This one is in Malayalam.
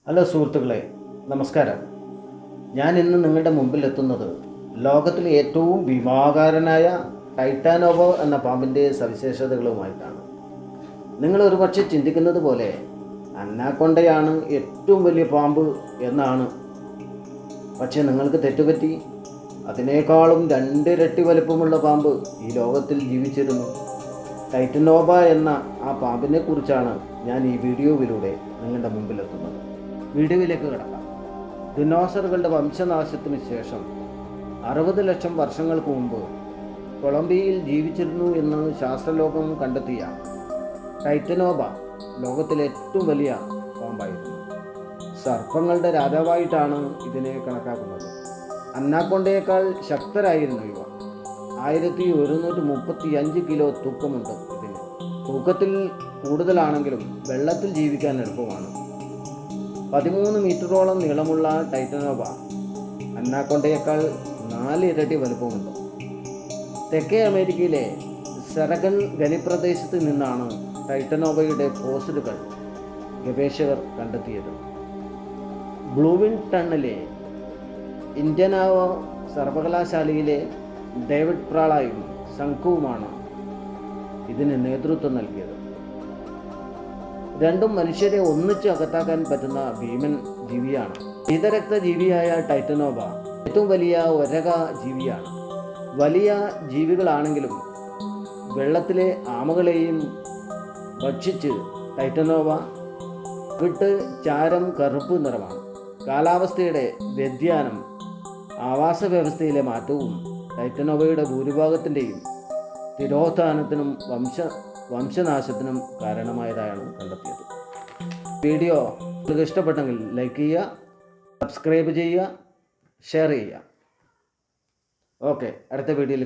ഹലോ സുഹൃത്തുക്കളെ, നമസ്കാരം. ഞാൻ ഇന്ന് നിങ്ങളുടെ മുമ്പിൽ എത്തുന്നത് ലോകത്തിലെ ഏറ്റവും ഭീമാകാരനായ ടൈറ്റാനോവ എന്ന പാമ്പിൻ്റെ സവിശേഷതകളുമായിട്ടാണ്. നിങ്ങൾ ഒരുപക്ഷെ ചിന്തിക്കുന്നത് പോലെ അന്നാക്കൊണ്ടയാണ് ഏറ്റവും വലിയ പാമ്പ് എന്നാണ്. പക്ഷേ നിങ്ങൾക്ക് തെറ്റുപറ്റി. അതിനേക്കാളും 2 ഇരട്ടി വലുപ്പമുള്ള പാമ്പ് ഈ ലോകത്തിൽ ജീവിച്ചിരുന്നു. ടൈറ്റനോവ എന്ന ആ പാമ്പിനെ കുറിച്ചാണ് ഞാൻ ഈ വീഡിയോയിലൂടെ നിങ്ങളുടെ മുമ്പിലെത്തുന്നത്. വീഡിയോയിലേക്ക് കിടക്കാം. ദിനോസറുകളുടെ വംശനാശത്തിന് ശേഷം 60 ലക്ഷം വർഷങ്ങൾക്ക് മുമ്പ് കൊളംബിയയിൽ ജീവിച്ചിരുന്നു എന്ന് ശാസ്ത്രലോകം കണ്ടെത്തിയ ടൈറ്റനോവ ലോകത്തിലെ ഏറ്റവും വലിയ പാമ്പായിരുന്നു. സർപ്പങ്ങളുടെ രാജാവായിട്ടാണ് ഇതിനെ കണക്കാക്കുന്നത്. അന്നാക്കൊണ്ടയേക്കാൾ ശക്തരായിരുന്നു ഇവ. 1135 കിലോ തൂക്കമുണ്ട് ഇതിന്. തൂക്കത്തിൽ കൂടുതലാണെങ്കിലും വെള്ളത്തിൽ ജീവിക്കാൻ എളുപ്പമാണ്. 13 മീറ്ററോളം നീളമുള്ള ടൈറ്റനോവ അന്നാക്കൊണ്ടയേക്കാൾ 4 ഇരട്ടി വലുപ്പമുണ്ട്. തെക്കേ അമേരിക്കയിലെ സെറഗൺ ഖനിപ്രദേശത്ത് നിന്നാണ് ടൈറ്റനോവയുടെ ഫോസിലുകൾ ഗവേഷകർ കണ്ടെത്തിയത്. ബ്ലൂവിൻടണിലെ ഇന്ത്യനാവ സർവകലാശാലയിലെ ഡേവിഡ് പ്രാളയും സംഘവുമാണ് ഇതിന് നേതൃത്വം നൽകിയത്. രണ്ടും മനുഷ്യരെ ഒന്നിച്ച് അകത്താക്കാൻ പറ്റുന്ന ഭീമൻ ജീവിയാണ്. ശീതരക്ത ജീവിയായ ടൈറ്റനോവ ഏറ്റവും വലിയ ഒരക ജീവിയാണ്. വലിയ ജീവികളാണെങ്കിലും വെള്ളത്തിലെ ആമകളെയും ഭക്ഷിച്ച് ടൈറ്റനോവ വിട്ട് ചാരം കറുപ്പ് നിറമാണ്. കാലാവസ്ഥയുടെ വ്യതിയാനം, ആവാസ വ്യവസ്ഥയിലെ മാറ്റവും ടൈറ്റനോവയുടെ ഭൂരിഭാഗത്തിൻ്റെയും തിരോധാനത്തിനും വംശനാശത്തിനും കാരണമായതായാണ് കണ്ടെത്തിയത്. വീഡിയോ നിങ്ങൾക്ക് ഇഷ്ടപ്പെട്ടെങ്കിൽ ലൈക്ക് ചെയ്യുക, സബ്സ്ക്രൈബ് ചെയ്യുക, ഷെയർ ചെയ്യുക. ഓക്കെ, അടുത്ത വീഡിയോയിൽ